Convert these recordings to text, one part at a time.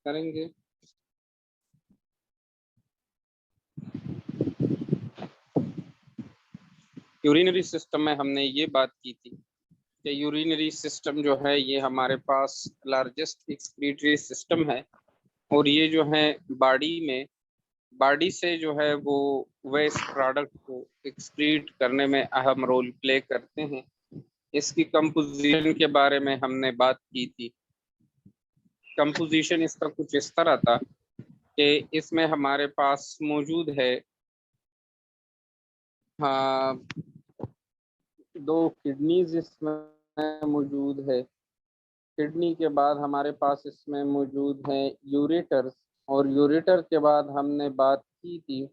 करेंगे। Urinary system में हमने ये बात की थी कि यूरिनरी सिस्टम जो है ये हमारे पास लार्जेस्ट एक्सक्रीटरी सिस्टम है, और ये जो है बॉडी से जो है वो वेस्ट प्रोडक्ट को एक्सक्रीट करने में अहम रोल प्ले करते हैं। इसकी कंपोजिशन के बारे में हमने बात की थी। कंपोजिशन इसका कुछ इस तरह था कि इसमें हमारे पास मौजूद है हाँ, दो किडनीज इसमें मौजूद है। किडनी के बाद हमारे पास इसमें मौजूद है यूरेटर्स, और यूरेटर के बाद हमने बात की थी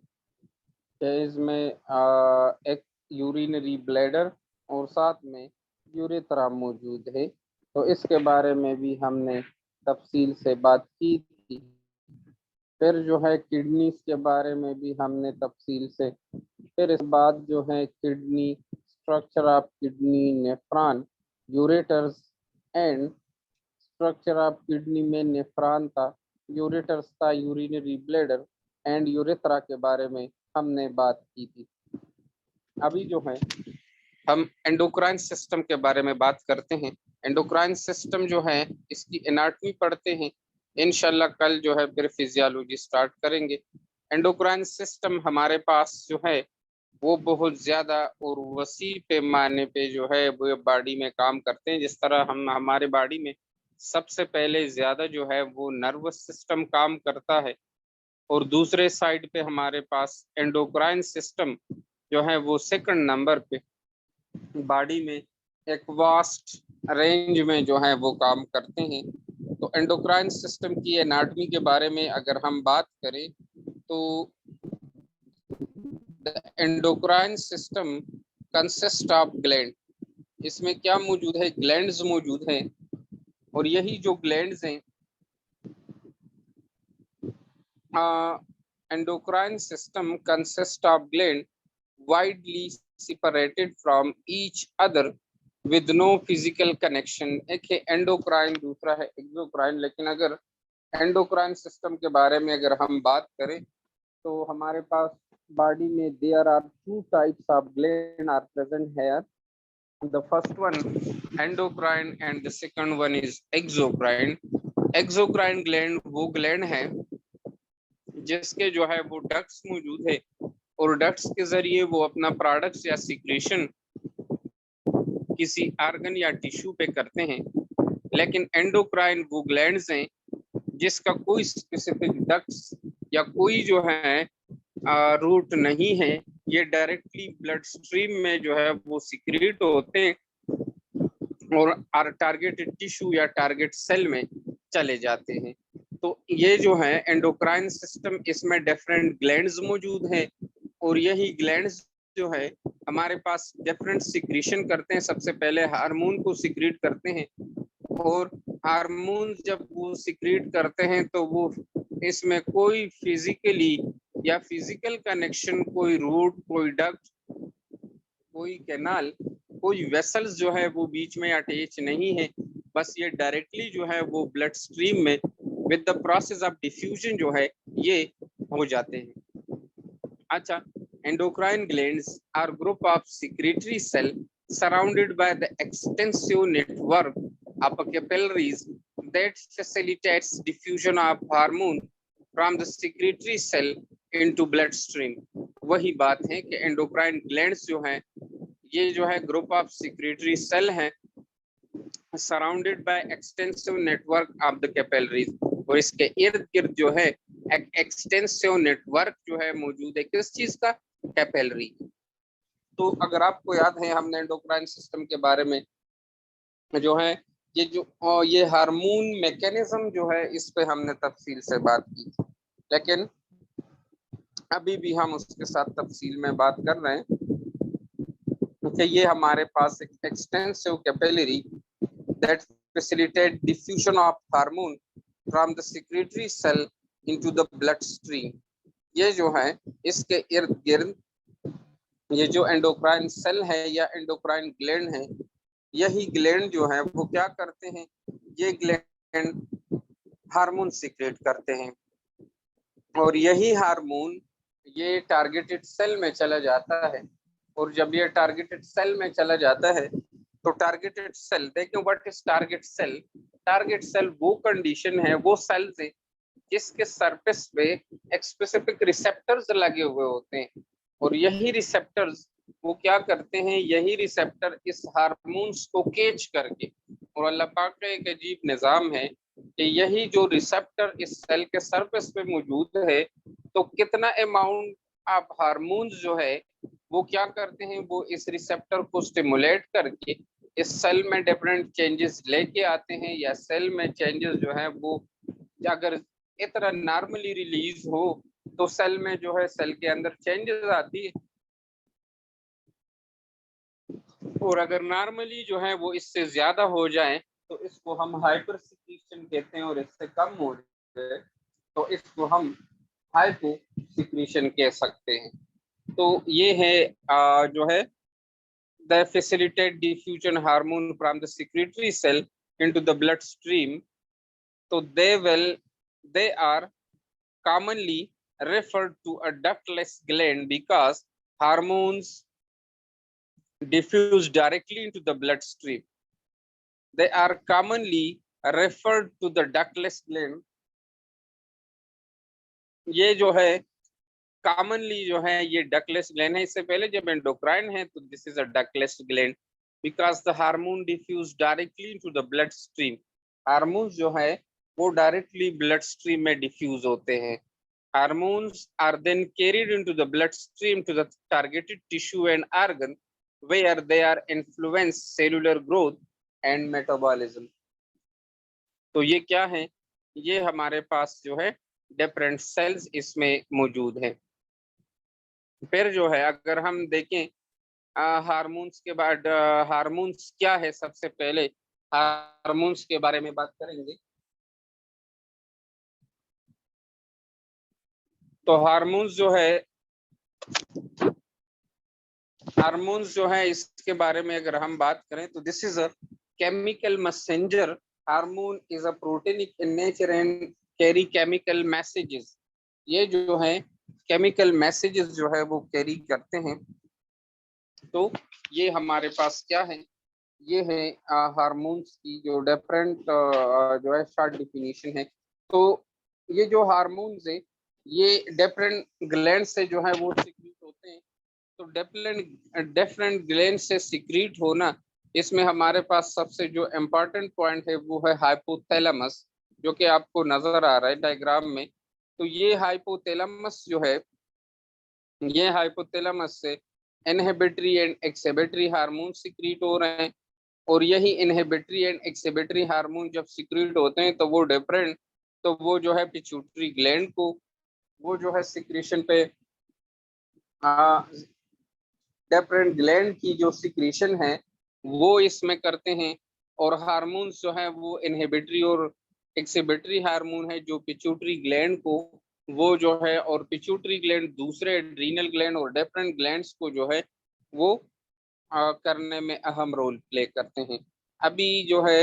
कि इसमें एक यूरिनरी ब्लैडर और साथ में यूरेथ्रा मौजूद है। तो इसके बारे में भी हमने तफसील से बात की थी। फिर जो है किडनीज के बारे में भी हमने तफसील से, फिर इस बाद जो है kidney structure of kidney nephron ureters and structure of kidney में नेफ्रॉन था, यूरेटर्स था, यूरिनरी ब्लैडर एंड यूरेथ्रा के बारे में हमने बात की थी। अभी जो है हम एंडोक्राइन सिस्टम के बारे में बात करते हैं। एंडोक्राइन सिस्टम जो है इसकी एनाटॉमी पढ़ते हैं। इंशाल्लाह कल जो है फिर फिजियोलॉजी स्टार्ट करेंगे। एंडोक्राइन सिस्टम हमारे पास जो है वो बहुत ज्यादा और वसी पैमाने पे जो है वो बॉडी में काम करते हैं। जिस तरह हम हमारे बॉडी में सबसे पहले ज्यादा जो है वो नर्वस सिस्टम काम करता है, और दूसरे साइड पे हमारे पास एंडोक्राइन सिस्टम जो है वो सेकंड नंबर पे बॉडी में एक वास्ट रेंज में जो है वो काम करते हैं। तो एंडोक्राइन सिस्टम की एनाटॉमी के बारे में अगर हम बात करें तो the endocrine system consist of gland. इसमें क्या मौजूद है? ग्लैंड्स मौजूद हैं, और यही जो ग्लैंड्स हैं endocrine system consist of gland widely separated from each other with no physical connection। एक है एंडोक्राइन, दूसरा है एक्सोक्राइन। लेकिन अगर एंडोक्राइन सिस्टम के बारे में अगर हम बात करें तो हमारे पास बॉडी में there are two types of gland are present here. The first one endocrine and the second one is exocrine. Exocrine gland वो ग्लैंड है जिसके जो है वो डक्ट्स मौजूद है, और डक्ट्स के जरिए वो अपना प्रोडक्ट्स या सिक्रेशन किसी आर्गन या टिश्यू पे करते हैं। लेकिन एंडोक्राइन वो ग्लैंड्स हैं जिसका कोई स्पेसिफिक डक्ट्स या कोई जो है रूट नहीं है। ये डायरेक्टली ब्लड स्ट्रीम में जो है वो सिक्रेट होते हैं और टारगेटेड टिश्यू या टारगेट सेल में चले जाते हैं। तो ये जो है एंडोक्राइन सिस्टम, इसमें डिफरेंट ग्लैंड्स मौजूद हैं, और यही ग्लैंड्स जो है हमारे पास डिफरेंट सिक्रीशन करते हैं। सबसे पहले हार्मोन को सिक्रीट करते हैं, और हार्मोन जब वो सिक्रीट करते हैं तो वो इसमें कोई फिजिकली या फिजिकल कनेक्शन, कोई रूट, कोई डक्ट, कोई कैनाल, कोई वेसल्स जो है वो बीच में अटैच नहीं है। बस ये डायरेक्टली जो है वो ब्लड स्ट्रीम में with the process of diffusion जो है ये हो जाते हैं। अच्छा, endocrine glands are group of secretory cell surrounded by the extensive network of capillaries that facilitates diffusion of hormone from the secretory cell into bloodstream। वही बात है कि endocrine glands जो हैं ये जो है ग्रुप ऑफ secretory cell हैं surrounded by extensive network of the capillaries, और इसके इर्द गिर्द जो है एक एक्सटेंसिव नेटवर्क जो है मौजूद है। किस चीज का? कैपिलरी। तो अगर आपको याद है हमने एंडोक्राइन सिस्टम के बारे में जो है ये हार्मोन मैकेनिज्म जो है इस पे हमने तफसील से बात की, लेकिन अभी भी हम उसके साथ तफसील में बात कर रहे हैं कि ये हमारे पास एक extensive capillary that facilitate diffusion of hormone from the secretory cell into the bloodstream। ये जो है इसके इर्द गिर्द ये जो एंडोक्राइन सेल है या एंडोक्राइन ग्लैंड है, यही ग्लैंड जो है वो क्या करते हैं? ये ग्लैंड हार्मोन सीक्रेट करते हैं और यही हार्मोन ये टारगेटेड सेल में चला जाता है और जब ये टारगेटेड सेल में चला जाता है तो टारगेटेड सेल, देखिए what is target cell. Target cell वो कंडीशन है, वो सेल्स है जिसके सरफेस पे एक स्पेसिफिक रिसेप्टर्स लगे हुए होते हैं और यही रिसेप्टर्स वो क्या करते हैं, यही रिसेप्टर इस हार्मोन्स को कैच करके, और अल्लाह पाक का एक अजीब निजाम है कि यही जो रिसेप्टर इस सेल के सरफेस पे मौजूद है तो कितना अमाउंट ऑफ हार्मोन्स जो है वो क्या करते हैं, वो इस रिसेप्टर को स्टिमुलेट करके इस सेल में डिफरेंट चेंजेस लेके आते हैं, या सेल में चेंजेस जो है वो अगर इतना नॉर्मली रिलीज हो तो सेल में जो है सेल के अंदर चेंजेस आती है, और अगर नॉर्मली जो है वो इससे ज्यादा हो जाए तो इसको हम हाइपर सिक्रीशन कहते हैं, और इससे कम हो जाए तो इसको हम हाइपो सिक्रीशन कह सकते हैं। तो ये है जो है the facilitate diffusion hormone from the secretory cell into the blood stream. So they are commonly referred to a ductless gland because hormones diffuse directly into the bloodstream. They are commonly referred to the ductless gland. ये जो है commonly जो है ये ductless gland है, इससे पहले जब एंडोक्राइन है तो this is a ductless gland because the hormone diffuse directly into the blood stream. Hormones जो है वो डायरेक्टली ब्लड स्ट्रीम में डिफ्यूज होते हैं। Hormones are then carried into the blood stream to the targeted tissue and organ where they are influence cellular growth and metabolism. तो ये क्या है, ये हमारे पास जो है डिफरेंट सेल्स इसमें मौजूद है। फिर जो है अगर हम देखें हार्मोन्स के बाद, हार्मोन्स क्या है, सबसे पहले हार्मोन्स के बारे में बात करेंगे। तो हार्मोन्स जो है इसके बारे में अगर हम बात करें तो this is a chemical messenger. Hormone is a proteinic in nature and carry chemical messages. ये जो है केमिकल मैसेजेस जो है वो कैरी करते हैं। तो ये हमारे पास क्या है, ये है हार्मोन्स की जो डिफरेंट जो है शॉर्ट डिफिनीशन है। तो ये जो हार्मोन्स है ये डिफरेंट ग्लैंड से जो है वो सिक्रीट होते हैं। तो डिफरेंट ग्लैंड से सिक्रीट होना, इसमें हमारे पास सबसे जो इम्पोर्टेंट पॉइंट है वो है हाइपोथैलेमस, जो कि आपको नजर आ रहा है डायग्राम में। तो ये हाइपोथैलेमस जो है, ये हाइपोथैलेमस से इनहिबिटरी एंड एक्सिबिटरी हार्मोन सिक्रीट हो रहे हैं, और यही इनहिबिटरी एंड एक्सिबिटरी हार्मोन जब सिक्रीट होते हैं तो वो डिफरेंट, तो वो जो है पिट्यूटरी ग्लैंड को वो जो है सिक्रीशन पे डिफरेंट ग्लैंड की जो सिक्रीशन है वो इसमें करते हैं, और हार्मोन्स जो है वो इनहिबिटरी और एक्सिबिटरी हार्मोन है जो पिट्यूटरी ग्लैंड को वो जो है, और पिट्यूटरी ग्लैंड दूसरे एड्रीनल ग्लैंड और डिफरेंट ग्लैंड्स को जो है वो करने में अहम रोल प्ले करते हैं। अभी जो है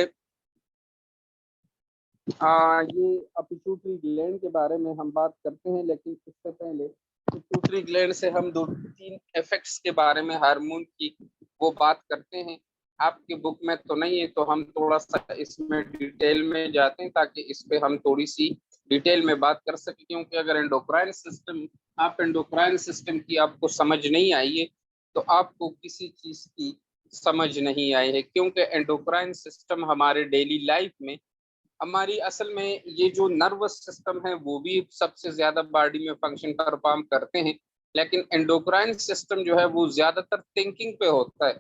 ये पिट्यूटरी ग्लैंड के बारे में हम बात करते हैं, लेकिन इससे पहले पिट्यूटरी ग्लैंड से हम 2-3 इफेक्ट्स के बारे में हार्मोन की वो बात करते हैं। आपकी बुक में तो नहीं है तो हम थोड़ा सा इसमें डिटेल में जाते हैं ताकि इस पे हम थोड़ी सी डिटेल में बात कर सके, क्योंकि अगर एंडोक्राइन सिस्टम की आपको समझ नहीं आई है तो आपको किसी चीज की समझ नहीं आई है, क्योंकि एंडोक्राइन सिस्टम हमारे डेली लाइफ में, हमारी असल में ये जो नर्वस सिस्टम है वो भी सबसे ज्यादा बॉडी में फंक्शन परफॉर्म करते हैं, लेकिन एंडोक्राइन सिस्टम जो है वो ज्यादातर थिंकिंग पे होता है।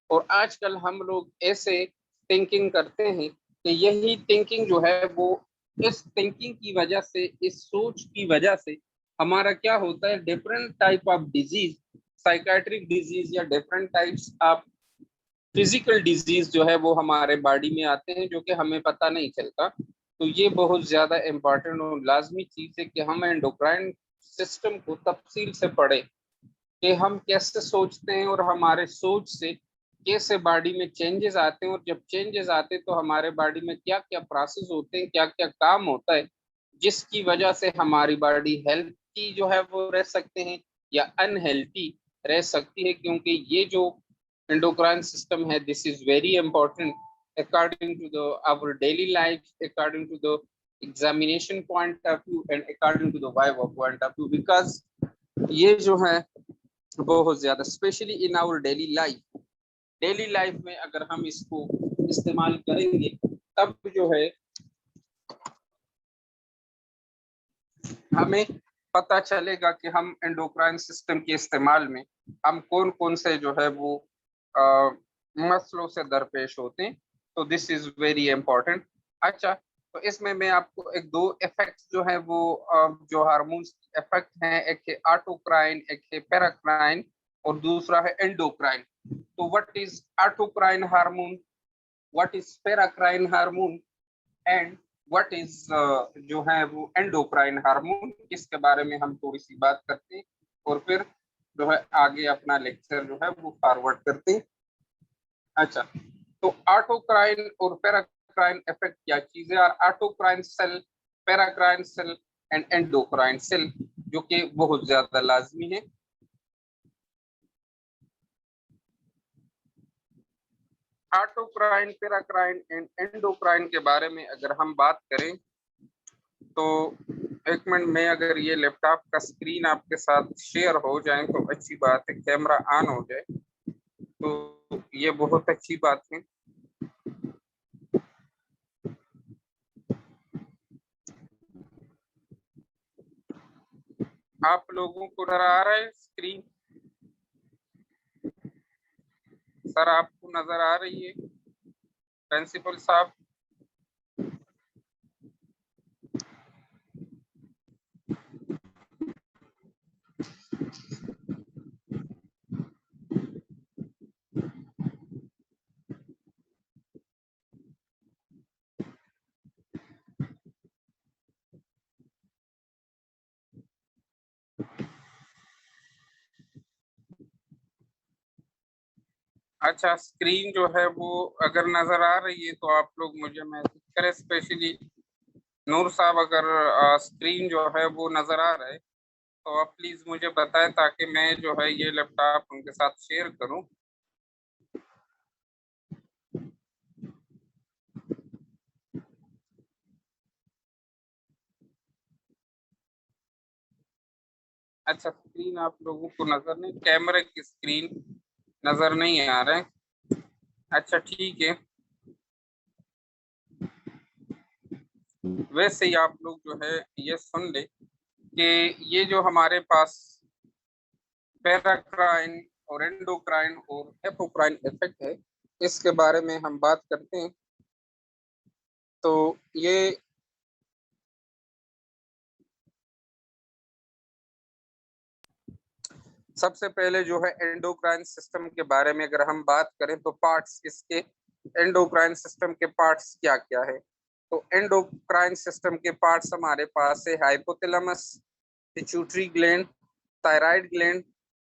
और आजकल हम लोग ऐसे थिंकिंग करते हैं कि यही थिंकिंग जो है वो, इस थिंकिंग की वजह से, इस सोच की वजह से हमारा क्या होता है, different type of disease, psychiatric disease या different types of physical disease जो है वो हमारे बॉडी में आते हैं जो कि हमें पता नहीं चलता। तो ये बहुत ज्यादा इम्पोर्टेंट और लाजमी चीज है कि हम एंडोक्राइन सिस्टम को तफसील से पढ़ें कि हम कैसे सोचते हैं और हमारे सोच से कैसे बॉडी में चेंजेस आते हैं, और जब चेंजेस आते हैं तो हमारे बॉडी में क्या क्या प्रोसेस होते हैं, क्या क्या काम होता है, जिसकी वजह से हमारी बॉडी हेल्थी जो है वो रह सकते हैं या अनहेल्थी रह सकती है। क्योंकि ये जो एंडोक्राइन सिस्टम है, this is very important according to the our daily life, according to the examination point of view and according to the viva point of view, because ये जो है बहुत ज्यादा specially in our daily life में अगर हम इसको इस्तेमाल करेंगे तब जो है हमें पता चलेगा कि हम एंडोक्राइन सिस्टम के इस्तेमाल में हम कौन कौन से जो है वो मसलों से दरपेश होते हैं। तो दिस इज वेरी इंपॉर्टेंट। अच्छा, तो इसमें मैं आपको एक दो इफेक्ट जो है वो जो हार्मोन्स इफेक्ट हैं, एक है ऑटोक्राइन, एक है पैराक्राइन, और दूसरा है एंडोक्राइन। तो what is autocrine hormone, what is paracrine hormone, and what is जो है वो एंडोक्राइन हार्मोन, इसके बारे में हम थोड़ी सी बात करते हैं और फिर जो है आगे अपना लेक्चर जो है वो फॉरवर्ड करते हैं। अच्छा, तो ऑटोक्राइन और पैराक्राइन इफेक्ट क्या चीज है, और autocrine cell, paracrine cell and endocrine cell, जो कि बहुत ज्यादा लाजमी है। ऑटोक्राइन, पैराक्राइन एंड एंडोक्राइन के बारे में अगर हम बात करें तो एक मिनट में, अगर ये लैपटॉप का स्क्रीन आपके साथ शेयर हो जाए तो अच्छी बात है, कैमरा ऑन हो जाए तो ये बहुत अच्छी बात है। आप लोगों को नजर आ रहा है स्क्रीन? सर आपको नजर आ रही है प्रिंसिपल साहब? अच्छा, स्क्रीन जो है वो अगर नजर आ रही है तो आप लोग मुझे मैसेज करें, स्पेशली नूर साहब, अगर स्क्रीन जो है वो नजर आ रहा है तो आप प्लीज मुझे बताएं ताकि मैं जो है ये लैपटॉप उनके साथ शेयर करूं। अच्छा, स्क्रीन आप लोगों को नजर नहीं, कैमरे की स्क्रीन नजर नहीं आ रहा है। अच्छा ठीक है, वैसे ही आप लोग जो है ये सुन ले कि ये जो हमारे पास पैराक्राइन और एंडोक्राइन और एपोक्राइन इफेक्ट है, इसके बारे में हम बात करते हैं। तो ये सबसे पहले जो है एंडोक्राइन सिस्टम के बारे में अगर हम बात करें तो पार्ट्स इसके, एंडोक्राइन सिस्टम के पार्ट्स क्या क्या है। तो एंडोक्राइन सिस्टम के पार्ट्स हमारे पास है hypothalamus, pituitary gland, thyroid gland,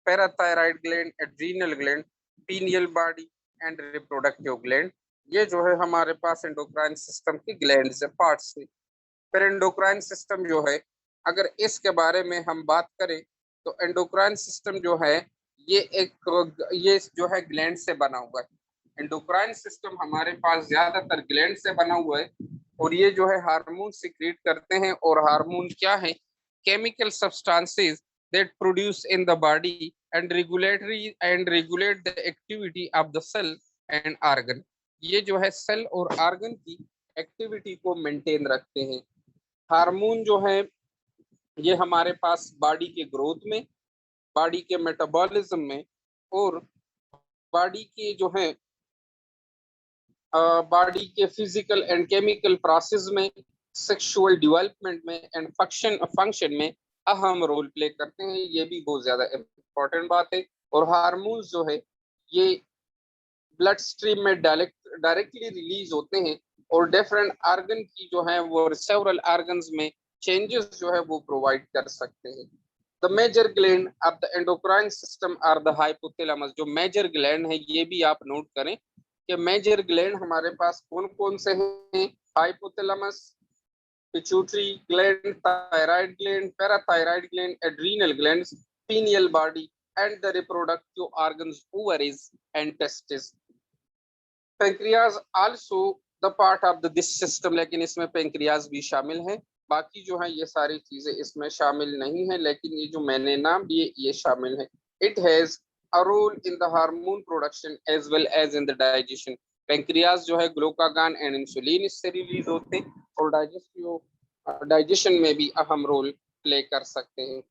parathyroid gland, adrenal gland, pineal body and reproductive gland. ये जो है हमारे पास एंडोक्राइन सिस्टम की ग्लैंड से पार्ट्स है। फिर एंडोक्राइन सिस्टम जो है, अगर इसके बारे में हम बात करें तो एंडोक्राइन सिस्टम जो है ये जो है ग्लैंड से बना हुआ है। एंडोक्राइन सिस्टम हमारे पास ज्यादातर ग्लैंड से बना हुआ है, और ये जो है हार्मोन सिक्रीट करते हैं। और हार्मोन क्या है? Chemical substances that produce in the body and regulate the activity of the cell and organ. ये जो है सेल और ऑर्गन की एक्टिविटी को मेंटेन रखते हैं। हार्मोन जो है ये हमारे पास बॉडी के ग्रोथ में, बॉडी के मेटाबॉलिज्म में, और बॉडी के जो है बॉडी के फिजिकल एंड केमिकल प्रोसेस में, सेक्सुअल डेवलपमेंट में एंड फंक्शन में अहम रोल प्ले करते हैं। ये भी बहुत ज्यादा इम्पोर्टेंट बात है। और हार्मोन्स जो है ये ब्लड स्ट्रीम में डायरेक्टली रिलीज होते हैं, और डिफरेंट ऑर्गन की जो है वो सेवरल ऑर्गन्स में चेंजेस जो है वो प्रोवाइड कर सकते हैं। The major gland of the endocrine system are the hypothalamus. जो मेजर ग्लैंड है ये भी आप नोट करें कि मेजर ग्लैंड हमारे पास कौन कौन से हैं। Hypothalamus, pituitary gland, thyroid gland, parathyroid gland, adrenal glands, pineal body and the reproductive organs ovaries and testes. Pancreas also the part of this system, लेकिन इसमें पेंक्रियाज भी शामिल है। बाकी जो है ये सारी चीजें इसमें शामिल नहीं है, लेकिन ये जो मैंने नाम दिए ये शामिल है। It has a role in the hormone production as well as in the digestion. Pancreas जो है ग्लूकागॉन एंड इंसुलिन इससे रिलीज होते हैं और डाइजेशन में भी अहम रोल प्ले कर सकते हैं।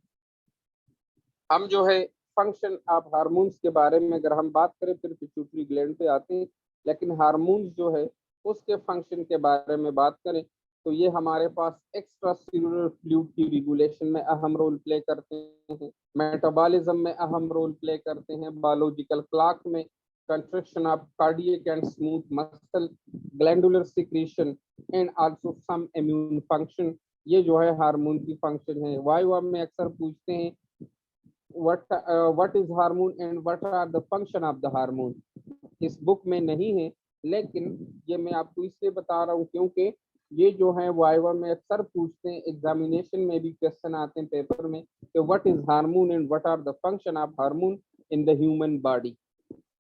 हम जो है फंक्शन ऑफ हार्मोन्स के बारे में अगर हम बात करें फिर पिट्यूटरी ग्लैंड पे आते हैं, लेकिन हार्मोन्स जो है उसके फंक्शन के बारे में बात करें तो ये हमारे पास एक्स्ट्रा सेलुलर फ्लूइड की रेगुलेशन में अहम रोल प्ले करते हैं, मेटाबॉलिज्म में अहम रोल प्ले करते हैं, बायोलॉजिकल क्लॉक में, contraction of cardiac and smooth muscle, glandular secretion and also some immune function. ये जो है हार्मोन की फंक्शन है। वाइवा में अक्सर पूछते हैं what is hormone and what are the function of the hormone। इस बुक में नहीं है, लेकिन ये मैं आपको इसलिए बता रहा हूँ क्योंकि ये जो है वाइवा में अक्सर पूछते हैं, एग्जामिनेशन में भी क्वेश्चन आते हैं पेपर में कि what is hormone and what are the function of hormone in the human body.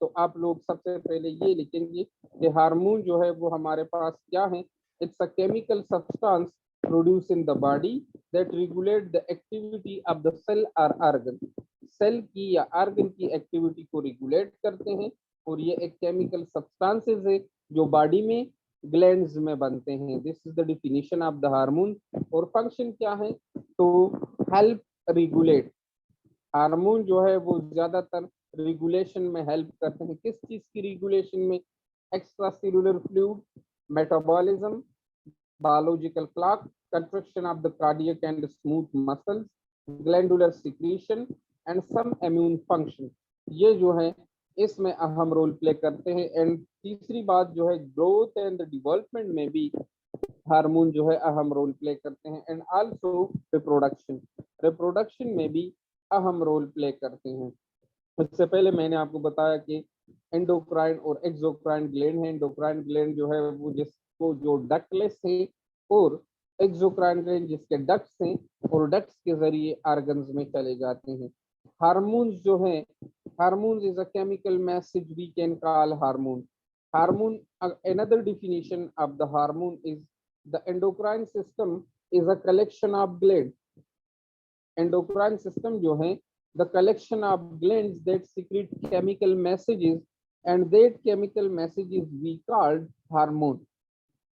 तो आप लोग सबसे पहले ये लिखेंगे कि हार्मोन जो है वो हमारे पास क्या है। It's a chemical substance produce in the body that regulate the activity of the cell और ऑर्गन। सेल की या ऑर्गन की एक्टिविटी को रेगुलेट करते हैं और ये एक केमिकल सब्सटेंसेस है जो बॉडी में ग्लैंड्स में बनते हैं। This is the definition of the hormone. और फंक्शन क्या है तो हेल्प रेगुलेट। हार्मोन जो है वो ज्यादातर रेगुलेशन में हेल्प करते हैं। किस चीज की रेगुलेशन में? Extra cellular fluid, metabolism, biological clock, contraction of the cardiac and smooth muscles, glandular secretion and some immune function. ये जो है इसमें अहम रोल प्ले करते हैं। एंड तीसरी बात जो है ग्रोथ एंड डेवलपमेंट में भी हार्मोन जो है अहम रोल प्ले करते हैं। एंड आल्सो रिप्रोडक्शन में भी अहम रोल प्ले करते हैं। इससे पहले मैंने आपको बताया कि एंडोक्राइन और एक्सोक्राइन ग्लैंड है। एंडोक्राइन ग्लैंड जो है वो जिसको जो डक्टलेस है और एक्सोक्राइन ग्लैंड जिसके डक्ट्स हैं और डक्ट्स के जरिए ऑर्गन्स में चले जाते हैं। हार्मोन्स जो है, hormones is a chemical message we can call hormone. Hormone, another definition of the hormone is the endocrine system is a collection of glands। endocrine system जो है the collection of glands that secrete chemical messages and that chemical messages we called hormone।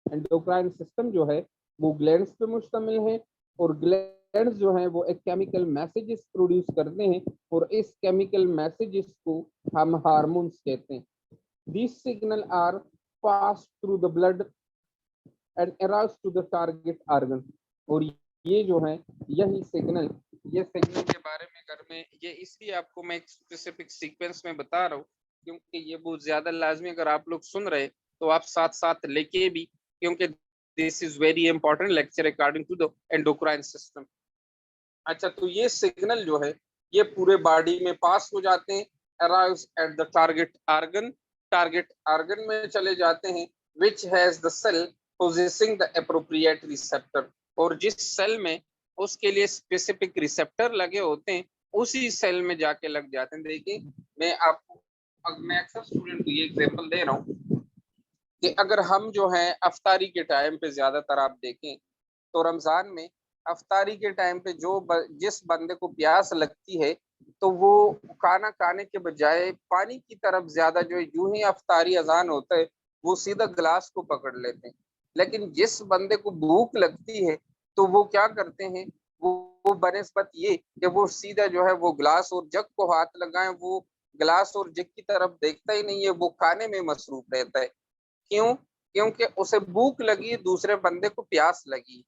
endocrine system जो है वो glands पे मुश्तमिल है और glands जो है वो एक chemical messages प्रोड्यूस करते हैं और इस chemical messages को हम हार्मोन्स कहते हैं। These signals are passed through the blood and aroused to the target organ। और ये जो है यही सिग्नल, ये सिग्नल के बारे में घर में ये इसलिए आपको मैं एक स्पेसिफिक सीक्वेंस में बता रहा हूँ क्योंकि ये बहुत ज्यादा लाजमी, अगर आप लोग सुन रहे तो आप साथ साथ लेके भी, क्योंकि this is very important lecture according to the endocrine system. अच्छा, तो ये सिग्नल जो है ये पूरे बॉडी में पास हो जाते हैं, arrives at the target organ. Target organ में चले जाते हैं which has the cell possessing the appropriate receptor. और जिस सेल में उसके लिए स्पेसिफिक रिसेप्टर लगे होते हैं उसी सेल में जाके लग जाते हैं। देखिए मैं अक्सर स्टूडेंट को ये एग्जांपल दे रहा हूँ कि अगर हम जो है अफ्तारी के टाइम पे ज्यादातर आप देखें तो रमजान में अफ्तारी के टाइम पे जिस बंदे को प्यास लगती है तो वो खाना खाने के बजाय पानी की तरफ ज्यादा जो यूं ही अफ्तारी अजान होता है वो सीधा गिलास को पकड़ लेते हैं। लेकिन जिस बंदे को भूख लगती है तो वो क्या करते हैं, वो बनिस्बत ये कि वो सीधा जो है वो गिलास और जग को हाथ लगाएं, वो गिलास और जग की तरफ देखता ही नहीं है, वो खाने में मसरूफ रहता है। क्यों? क्योंकि उसे भूख लगी, दूसरे बंदे को प्यास लगी।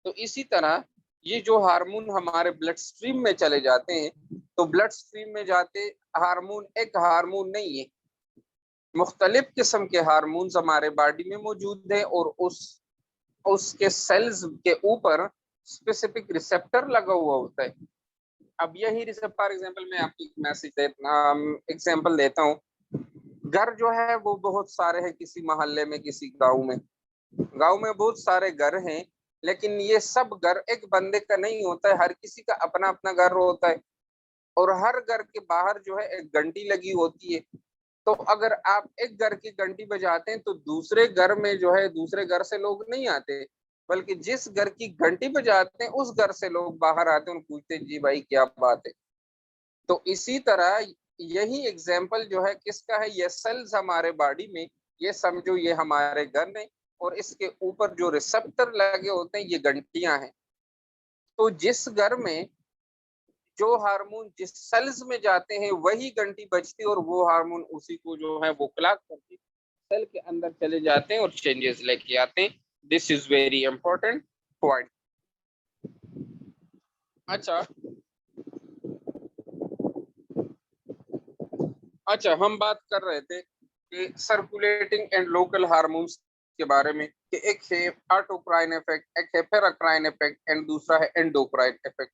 तो इसी तरह ये जो हार्मोन हमारे ब्लड स्ट्रीम में चले जाते हैं तो ब्लड स्ट्रीम में जाते हार्मोन एक हार्मोन नहीं है, मुख्तलिफ किस्म के हार्मोन्स हमारे बॉडी में मौजूद है और उसके सेल्स के ऊपर स्पेसिफिक रिसेप्टर लगा हुआ होता है। अब यही रिसेप्ट, फॉर एग्जांपल मैं आपको एक मैसेज एग्जांपल देता हूँ। घर जो है वो बहुत सारे हैं किसी मोहल्ले में, किसी गांव में बहुत सारे घर हैं, लेकिन ये सब घर एक बंदे का नहीं होता है, हर किसी का अपना अपना घर होता है। और हर घर के बाहर जो है एक घंटी लगी होती है। तो अगर आप एक घर की घंटी बजाते हैं तो दूसरे घर में जो है दूसरे घर से लोग नहीं आते, बल्कि जिस घर की घंटी बजाते हैं उस घर से लोग बाहर आते हैं और पूछते हैं जी भाई क्या बात है। तो इसी तरह यही एग्जाम्पल जो है किसका है, ये सेल्स हमारे बॉडी में, ये समझो ये हमारे घर में, और इसके ऊपर जो रिसेप्टर लगे होते हैं ये घंटियां हैं। तो जिस घर में जो हार्मोन जिस सेल्स में जाते हैं वही घंटी बजती है, और वो हार्मोन उसी को जो है वो क्लॉक करके सेल के अंदर चले जाते हैं और चेंजेस लेके आते हैं। This is very important point. अच्छा अच्छा, हम बात कर रहे थे कि सर्कुलेटिंग एंड लोकल हार्मोन्स के बारे में, कि एक है ऑटोक्राइन इफेक्ट, एक है पैराक्राइन इफेक्ट एंड दूसरा है endocrine effect.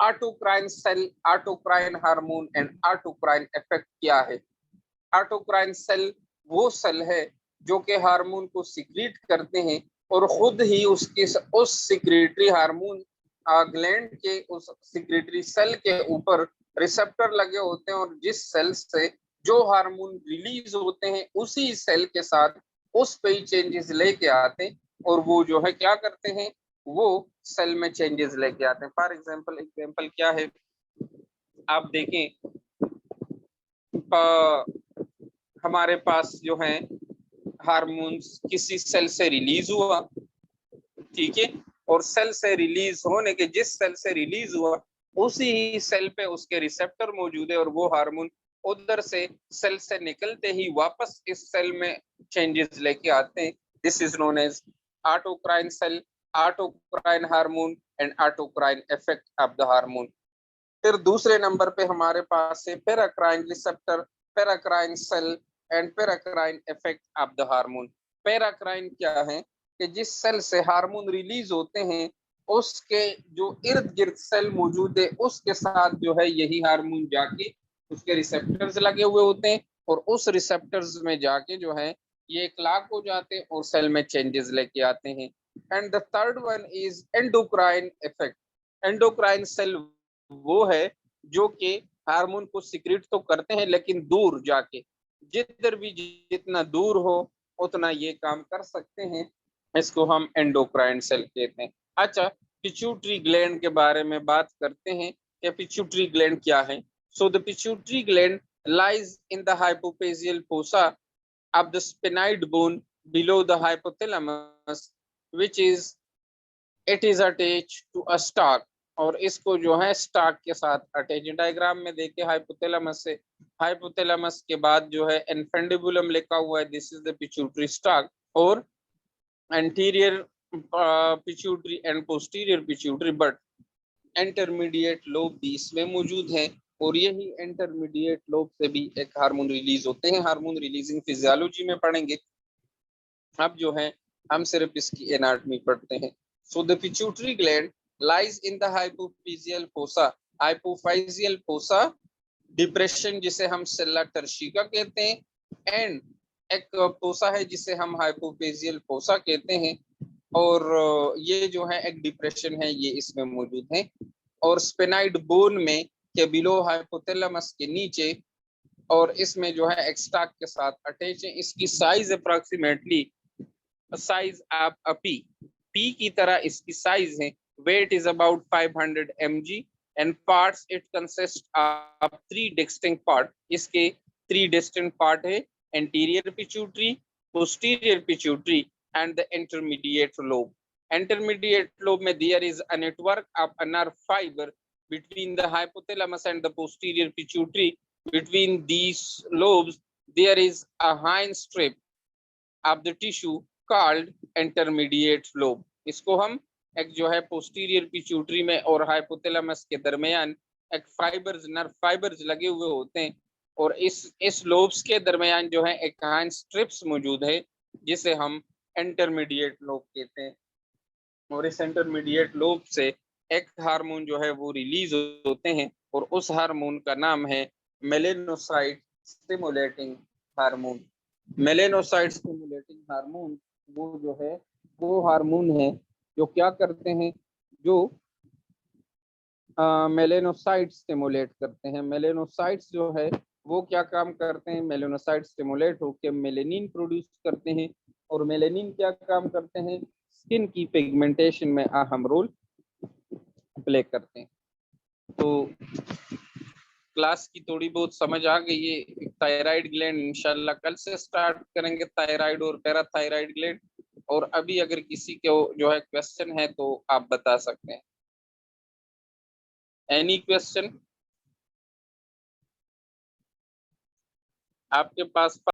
Autocrine cell, autocrine hormone and autocrine effect क्या है? ऑटोक्राइन सेल वो सेल है जो कि हार्मोन को सिक्रीट करते हैं, और खुद ही उसके उस सिक्रेटरी हार्मोन ग्लैंड के उस सिक्रेटरी सेल के ऊपर रिसेप्टर लगे होते हैं, और जिस सेल से जो हार्मोन रिलीज होते हैं उसी सेल के साथ उस पे ही चेंजेस लेके आते हैं, और वो जो है क्या करते हैं, वो सेल में चेंजेस लेके आते हैं। फॉर एग्जाम्पल क्या है, आप देखें हमारे पास जो है हार्मोन्स किसी सेल से रिलीज हुआ, ठीक है, और सेल से रिलीज होने के जिस सेल से रिलीज हुआ उसी ही सेल पे उसके रिसेप्टर मौजूद है, और वो हार्मोन उधर से सेल से निकलते ही वापस इस सेल में चेंजेस लेके आते हैं। This is known as autocrine cell, autocrine hormone and autocrine effect of the hormone. फिर दूसरे नंबर पे हमारे पास है paracrine receptor, paracrine cell and paracrine effect of the hormone. Paracrine क्या है कि जिस सेल से हार्मोन रिलीज होते हैं उसके जो इर्द गिर्द सेल मौजूद है उसके साथ जो है यही हार्मोन जाके उसके रिसेप्टर्स लगे हुए होते हैं, और उस रिसेप्टर्स में जाके जो है ये क्लॉक हो जाते हैं और सेल में चेंजेस लेके आते हैं। And the third one is endocrine effect. Endocrine cell वो है जो कि हार्मोन को सिक्रेट तो करते हैं लेकिन दूर जाके, जिधर भी जितना दूर हो उतना ये काम कर सकते हैं, इसको हम एंडोक्राइन सेल कहते हैं। अच्छा, पिट्यूटरी ग्लैंड के बारे में बात करते हैं कि पिट्यूटरी ग्लैंड क्या है। So the pituitary gland lies in the hypophyseal fossa of the sphenoid bone below the hypothalamus which is it is attached to a stalk, और इसको जो है स्टॉक के साथ अटैच, डायग्राम में देखे हाइपोथैलेमस से, हाइपोथैलेमस के बाद जो है इन्फेंडिबुलम लिखा हुआ है, this is the pituitary stalk, और anterior pituitary and posterior pituitary, but intermediate lobe भी इसमें मौजूद है, और यही इंटरमीडिएट लोब से भी एक हार्मोन रिलीज होते हैं। हार्मोन रिलीजिंग फिजियोलॉजी में पढ़ेंगे, अब जो है हम सिर्फ इसकी एनाटॉमी पढ़ते हैं। So the pituitary gland lies in the hypophyseal fossa, hypophyseal fossa depression जिसे हम सेल्ला टर्शिका कहते हैं, एंड एक फोसा है जिसे हम हाइपोफेजियल फोसा कहते हैं, और ये जो है एक डिप्रेशन है ये इसमें मौजूद है, और स्पेनाइड बोन में के बिलो हाइपोथैलेमस के नीचे, और इसमें जो है एक्सटाक के साथ अटैच है। इसकी size approximately size of a pea की तरह इसकी साइज है। Weight is about 500 mg and parts it consist of 3 distinct part. इसके 3 डिस्टिंक्ट पार्ट है, anterior pituitary, posterior pituitary and the intermediate lobe. Intermediate lobe में there is a network of a nerve fibre between the hypothalamus and the posterior pituitary. Between these lobes there is a hind strip of the tissue called intermediate lobe. इसको हम एक जो है posterior pituitary में और hypothalamus के दरमियान एक फाइबर्स, नर्व फाइबर्स लगे हुए होते हैं, और इस लोब्स के दरमियान जो है एक हाइंड स्ट्रिप्स मौजूद है जिसे हम इंटरमीडिएट लोब कहते हैं, और इस इंटरमीडिएट लोब से एक हार्मोन जो है वो रिलीज होते हैं और उस हार्मोन का नाम है melanocyte stimulating hormone. Melanocyte stimulating hormone वो जो है वो हार्मोन है जो क्या करते हैं, जो मेलेनोसाइट स्टिमुलेट करते हैं। मेलेनोसाइट्स जो है वो क्या काम करते हैं, मेलेनोसाइट स्टिमुलेट होकर मेलेनिन प्रोड्यूस करते हैं और मेलेनिन क्या काम करते हैं, स्किन की पिगमेंटेशन में अहम रोल प्ले करते हैं। तो क्लास की थोड़ी बहुत समझ आ गई है। थायराइड ग्लैंड इंशाल्लाह कल से स्टार्ट करेंगे, थायराइड और पैराथायराइड ग्लैंड। और अभी अगर किसी को जो है क्वेश्चन है तो आप बता सकते हैं। एनी क्वेश्चन आपके पास?